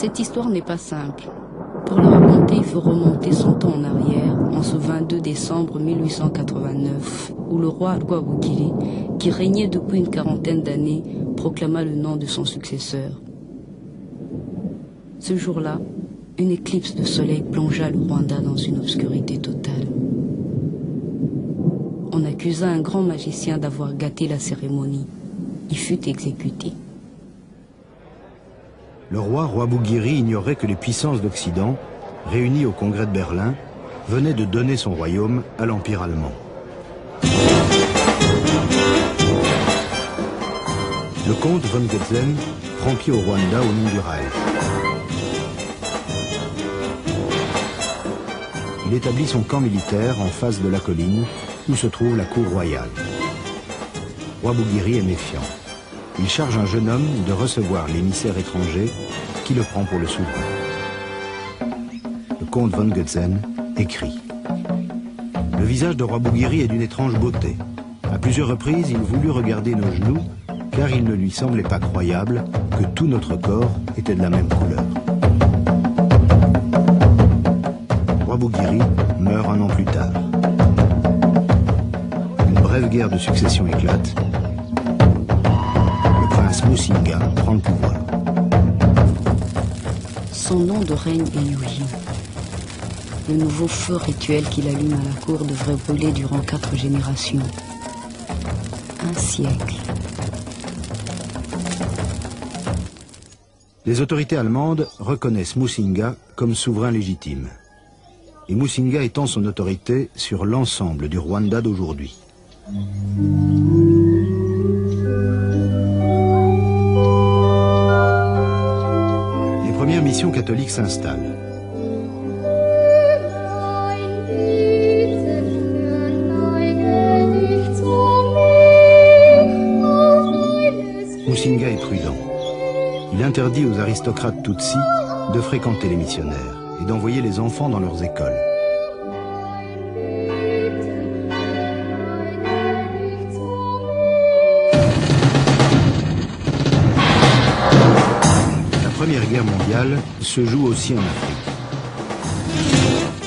Cette histoire n'est pas simple. Pour la raconter, il faut remonter 100 ans en arrière, en ce 22 décembre 1889, où le roi Rwabugiri, qui régnait depuis une quarantaine d'années, proclama le nom de son successeur. Ce jour-là, une éclipse de soleil plongea le Rwanda dans une obscurité totale. On accusa un grand magicien d'avoir gâté la cérémonie. Il fut exécuté. Le roi Rwabugiri ignorait que les puissances d'Occident, réunies au congrès de Berlin, venaient de donner son royaume à l'Empire allemand. Le comte von Goetzen prend pied au Rwanda au nom du Reich. Il établit son camp militaire en face de la colline où se trouve la cour royale. Rwabugiri est méfiant. Il charge un jeune homme de recevoir l'émissaire étranger qui le prend pour le souverain. Le comte von Goetzen écrit. Le visage de Rwabugiri est d'une étrange beauté. À plusieurs reprises, il voulut regarder nos genoux, car il ne lui semblait pas croyable que tout notre corps était de la même couleur. Rwabugiri meurt un an plus tard. Une brève guerre de succession éclate. Le prince Musinga prend le pouvoir. Son nom de règne est Yuji. Le nouveau feu rituel qu'il allume à la cour devrait brûler durant 4 générations. Un siècle. Les autorités allemandes reconnaissent Musinga comme souverain légitime. Et Musinga étend son autorité sur l'ensemble du Rwanda d'aujourd'hui. Les premières missions catholiques s'installent. Musinga est prudent. Il interdit aux aristocrates Tutsis de fréquenter les missionnaires et d'envoyer les enfants dans leurs écoles. La Première Guerre mondiale se joue aussi en Afrique.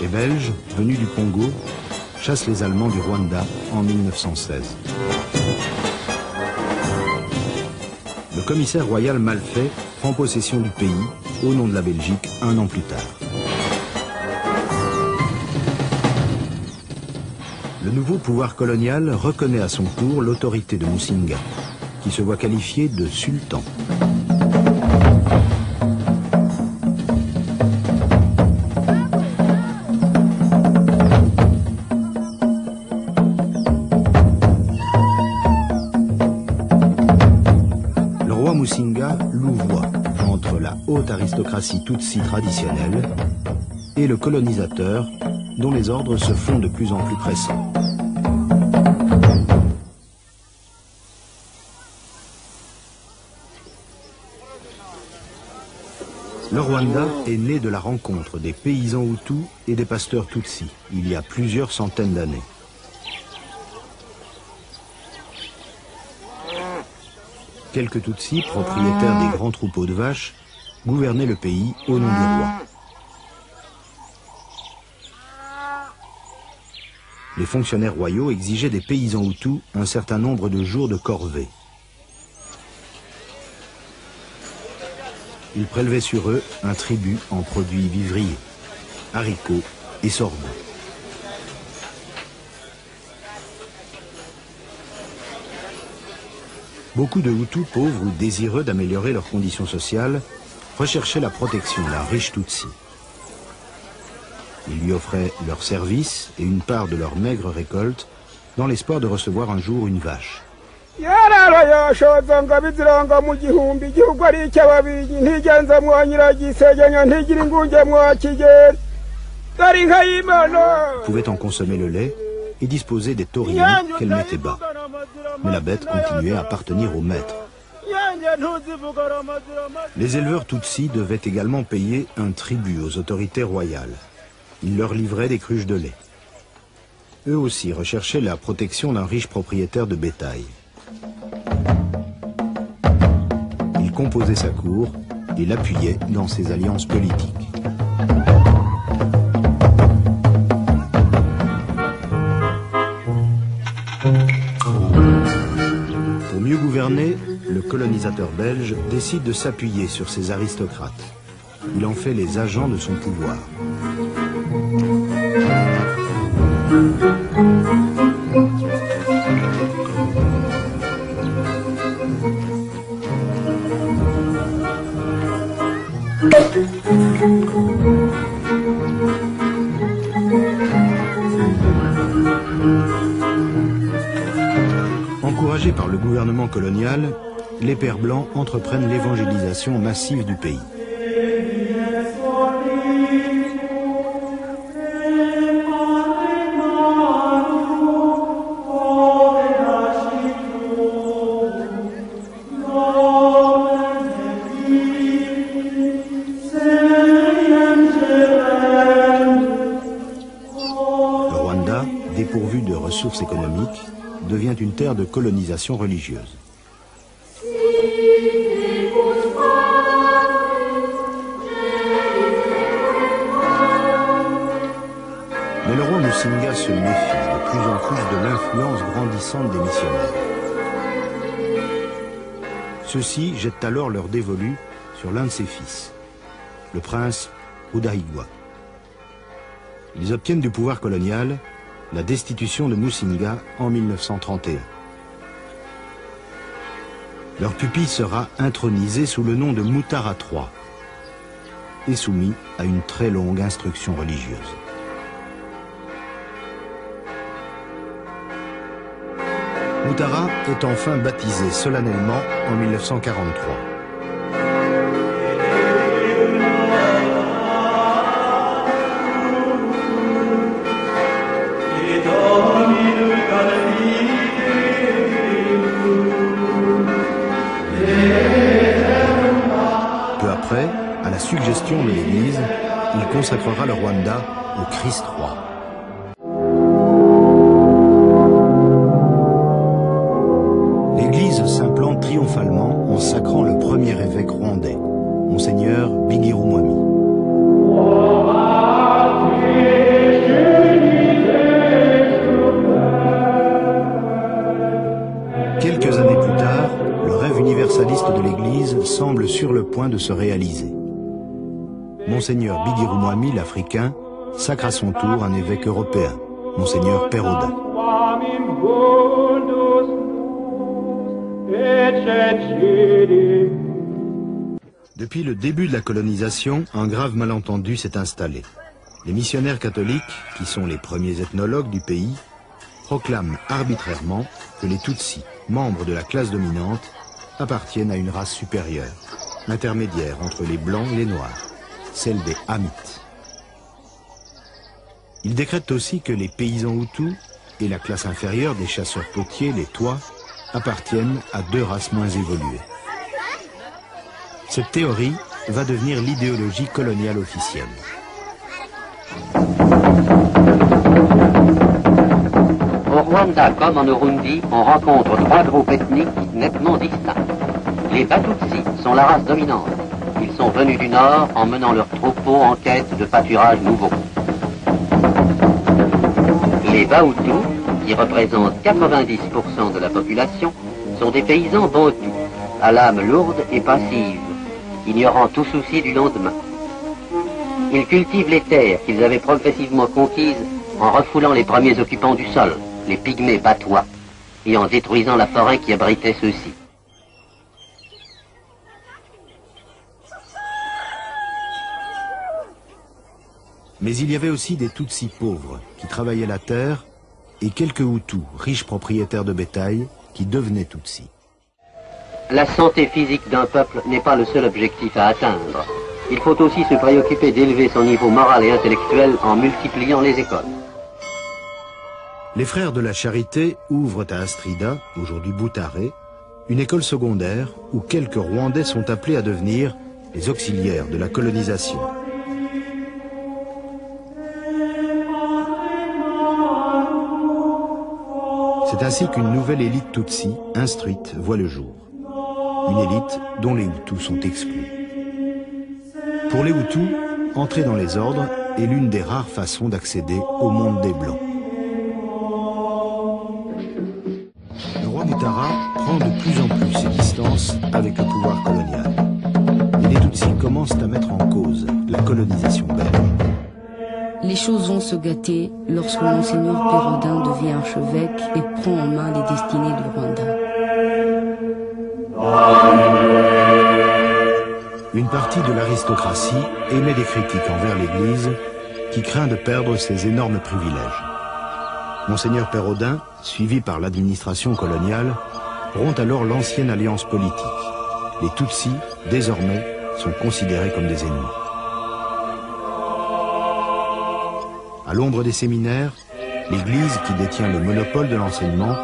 Les Belges, venus du Congo, chassent les Allemands du Rwanda en 1916. Le commissaire royal Malfait prend possession du pays au nom de la Belgique un an plus tard. Le nouveau pouvoir colonial reconnaît à son tour l'autorité de Musinga, qui se voit qualifié de sultan. Musinga louvoie entre la haute aristocratie Tutsi traditionnelle et le colonisateur dont les ordres se font de plus en plus pressants. Le Rwanda est né de la rencontre des paysans Hutus et des pasteurs Tutsis il y a plusieurs centaines d'années. Quelques Tutsis, propriétaires des grands troupeaux de vaches, gouvernaient le pays au nom du roi. Les fonctionnaires royaux exigeaient des paysans Hutus un certain nombre de jours de corvée. Ils prélevaient sur eux un tribut en produits vivriers, haricots et sorgho. Beaucoup de Hutus pauvres ou désireux d'améliorer leurs conditions sociales recherchaient la protection d'un riche Tutsi. Ils lui offraient leurs services et une part de leur maigre récolte dans l'espoir de recevoir un jour une vache. Ils pouvaient en consommer le lait et disposer des taurillons qu'elle mettait bas. Mais la bête continuait à appartenir au maître. Les éleveurs Tutsis devaient également payer un tribut aux autorités royales. Ils leur livraient des cruches de lait. Eux aussi recherchaient la protection d'un riche propriétaire de bétail. Ils composaient sa cour et l'appuyait dans ses alliances politiques. Pour mieux gouverner, le colonisateur belge décide de s'appuyer sur ces aristocrates. Il en fait les agents de son pouvoir. Encouragés par le gouvernement colonial, les Pères Blancs entreprennent l'évangélisation massive du pays. Le Rwanda, dépourvu de ressources économiques, devient une terre de colonisation religieuse. Mais le roi Musinga se méfie de plus en plus de l'influence grandissante des missionnaires. Ceux-ci jettent alors leur dévolu sur l'un de ses fils, le prince Rudahigwa. Ils obtiennent du pouvoir colonial la destitution de Musinga en 1931. Leur pupille sera intronisé sous le nom de Mutara III et soumis à une très longue instruction religieuse. Mutara est enfin baptisé solennellement en 1943. Peu après, à la suggestion de l'Église, il consacrera le Rwanda au Christ roi. L'Église s'implante triomphalement en sacrant le premier évêque rwandais, Monseigneur Bigirumwami. Quelques années plus tard, le rêve universaliste de l'Église semble sur le point de se réaliser. Monseigneur Bigirumwami, l'Africain, sacre à son tour un évêque européen, Monseigneur Peroda. Depuis le début de la colonisation, un grave malentendu s'est installé. Les missionnaires catholiques, qui sont les premiers ethnologues du pays, proclament arbitrairement que les Tutsis, membres de la classe dominante, appartiennent à une race supérieure, intermédiaire entre les Blancs et les Noirs, celle des Hamites. Ils décrètent aussi que les paysans Hutus et la classe inférieure des chasseurs potiers, les Tois, appartiennent à deux races moins évoluées. Cette théorie va devenir l'idéologie coloniale officielle. Au Rwanda comme en Burundi, on rencontre trois groupes ethniques nettement distincts. Les Batutsi sont la race dominante. Ils sont venus du nord en menant leurs troupeaux en quête de pâturages nouveaux. Les Bahutus, qui représentent 90% de la population, sont des paysans bantus, à l'âme lourde et passive, ignorant tout souci du lendemain. Ils cultivent les terres qu'ils avaient progressivement conquises en refoulant les premiers occupants du sol, les pygmées batois, et en détruisant la forêt qui abritait ceux-ci. Mais il y avait aussi des Tutsis pauvres qui travaillaient la terre et quelques Hutus, riches propriétaires de bétail, qui devenaient Tutsis. La santé physique d'un peuple n'est pas le seul objectif à atteindre. Il faut aussi se préoccuper d'élever son niveau moral et intellectuel en multipliant les écoles. Les frères de la Charité ouvrent à Astrida, aujourd'hui Butare, une école secondaire où quelques Rwandais sont appelés à devenir les auxiliaires de la colonisation. C'est ainsi qu'une nouvelle élite Tutsi, instruite, voit le jour. Une élite dont les Hutus sont exclus. Pour les Hutus, entrer dans les ordres est l'une des rares façons d'accéder au monde des Blancs. Le roi Mutara prend de plus en plus ses distances avec le pouvoir colonial. Et les Tutsis commencent à mettre en cause la colonisation belge. Les choses vont se gâter lorsque Monseigneur Pérodin devient archevêque et prend en main les destinées du Rwanda. Une partie de l'aristocratie émet des critiques envers l'Église qui craint de perdre ses énormes privilèges. Monseigneur Pérodin, suivi par l'administration coloniale, rompt alors l'ancienne alliance politique. Les Tutsis, désormais, sont considérés comme des ennemis. À l'ombre des séminaires, l'Église, qui détient le monopole de l'enseignement,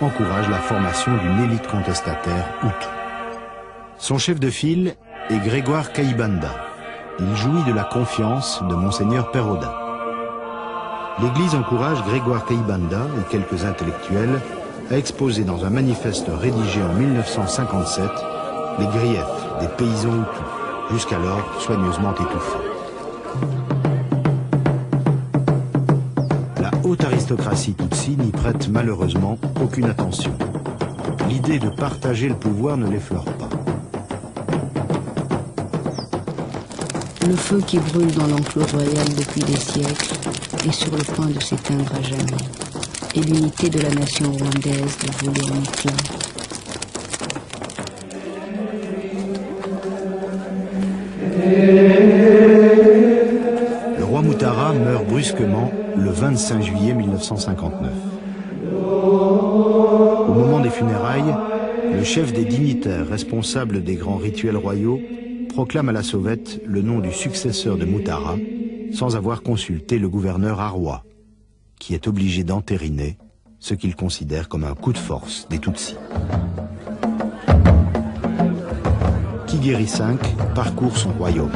encourage la formation d'une élite contestataire Hutu. Son chef de file est Grégoire Kayibanda. Il jouit de la confiance de Monseigneur Pérodin. L'Église encourage Grégoire Kayibanda et quelques intellectuels à exposer dans un manifeste rédigé en 1957 les griefs des paysans Hutus, jusqu'alors soigneusement étouffés. La haute aristocratie Tutsi n'y prête malheureusement aucune attention. L'idée de partager le pouvoir ne l'effleure pas. Le feu qui brûle dans l'enclos royal depuis des siècles est sur le point de s'éteindre à jamais. Et l'unité de la nation rwandaise est volée en éclats. Le roi Mutara meurt brusquement le 25 juillet 1959. Au moment des funérailles, le chef des dignitaires responsables des grands rituels royaux proclame à la sauvette le nom du successeur de Mutara sans avoir consulté le gouverneur Arwa, qui est obligé d'entériner ce qu'il considère comme un coup de force des Tutsis. Kigeri V parcourt son royaume.